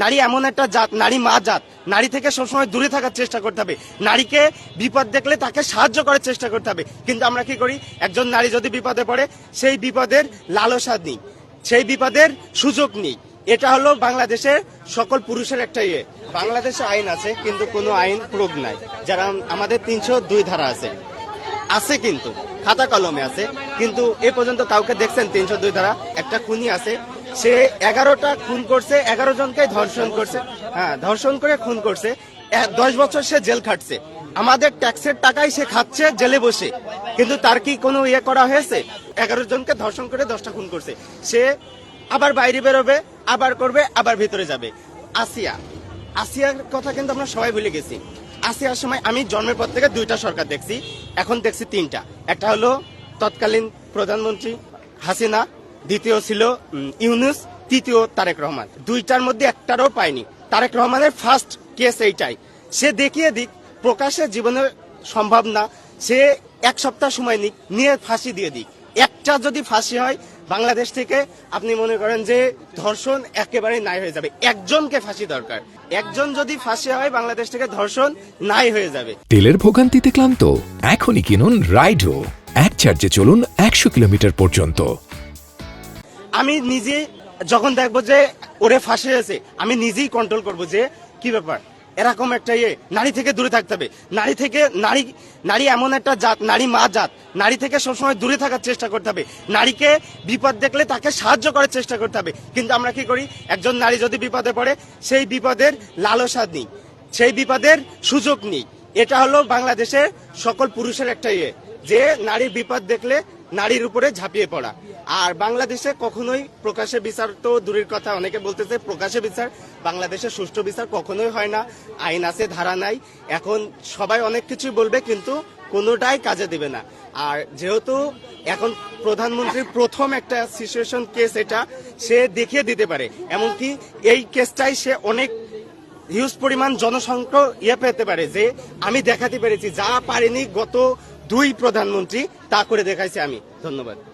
নারী এমন একটা জাত, নারী মা জাত, নারী থেকে সবসময় দূরে থাকার চেষ্টা করতে হবে। নারীকে বিপদ দেখলে তাকে সাহায্য করার চেষ্টা করতে হবে। কিন্তু আমরা কি করি, একজন নারী যদি বিপদে পড়ে সেই বিপদের লালসা নিই, সেই বিপদের সুযোগ নিই। এটা হলো বাংলাদেশের সকল পুরুষের একটা ইয়ে। বাংলাদেশে আইন আছে কিন্তু কোনো আইন প্রয়োগ নাই। যারা আমাদের 302 ধারা আছে কিন্তু খাতা কলমে আছে, কিন্তু এ পর্যন্ত কাউকে দেখছেন 302 ধারা? একটা খুনি আছে, সে 11টা খুন করছে, 11 জনকে ধর্ষণ করছে, হ্যাঁ ধর্ষণ করে খুন করছে, 10 বছর সে জেল খাটছে। আমাদের ট্যাক্সের টাকায় সে খাচ্ছে জেলে বসে, কিন্তু তার কি কোনো ইয়ে করা হয়েছে? 11 জনকে ধর্ষণ করে 10টা খুন করছে, সে আবার বাইরে বেরোবে, আবার করবে, আবার ভিতরে যাবে। আসিয়ার কথা কিন্তু আমরা সবাই ভুলে গেছি। আসিয়ার সময় আমি জন্মের পর থেকে 2টা সরকার দেখছি, এখন দেখছি 3টা। একটা হলো তৎকালীন প্রধানমন্ত্রী হাসিনা, দ্বিতীয় ছিল ইউনূস, তৃতীয় তারেক রহমান। 2টার মধ্যে একটারও পাইনি। তারেক রহমানের ফার্স্ট কেস এইটাই। সে দেখিয়ে দিক প্রকাশে জীবনে সম্ভব না, সে 1 সপ্তাহ সময় নিয়ে ফাঁসি দিয়ে দিক। একটা যদি ফাঁসি হয় বাংলাদেশ থেকে, আপনি মনে করেন যে ধর্ষণ একেবারে নাই হয়ে যাবে। একজনকে ফাঁসি দরকার, একজন যদি ফাঁসি হয় বাংলাদেশ থেকে ধর্ষণ নাই হয়ে যাবে। তেলের ভোগান্তিতে ক্লান্ত? এখনই কিনুন রাইডো, এক চার্জে চলুন 100 কিলোমিটার পর্যন্ত। আমি নিজে যখন দেখবো যে ওরে ফাঁসি হয়েছে, আমি নিজেই কন্ট্রোল করব যে কি ব্যাপার, এরকম একটা ইয়ে। নারী থেকে দূরে থাকতে হবে। নারী এমন একটা জাত, নারী মা জাত, নারী থেকে সবসময় দূরে থাকার চেষ্টা করতে হবে। নারীকে বিপদ দেখলে তাকে সাহায্য করার চেষ্টা করতে হবে। কিন্তু আমরা কি করি, একজন নারী যদি বিপদে পড়ে সেই বিপদের লালসা নিই, সেই বিপদের সুযোগ নিই। এটা হলো বাংলাদেশের সকল পুরুষের একটা ইয়ে, যে নারীর বিপদ দেখলে নারীর উপরে ঝাঁপিয়ে পড়া। আর বাংলাদেশে কখনোই প্রকাশ্যে বিচার তো দূরের কথা, অনেকে বলতেছে প্রকাশ্যে বিচার, বাংলাদেশে সুষ্ঠু বিচার কখনোই হয় না। আইন আছে, ধারা নাই। এখন সবাই অনেক কিছু বলবে কিন্তু কোনোটাই কাজে দেবে না। আর যেহেতু এখন প্রধানমন্ত্রীর প্রথম একটা সিচুয়েশন কেস, এটা সে দেখিয়ে দিতে পারে। এমনকি এই কেসটাই সে অনেক হিউজ পরিমাণ জনসংখ্যা পেতে পারে, যে আমি দেখাতে পেরেছি যা পারিনি গত 2 প্রধানমন্ত্রী, তা করে দেখাইছি আমি। ধন্যবাদ।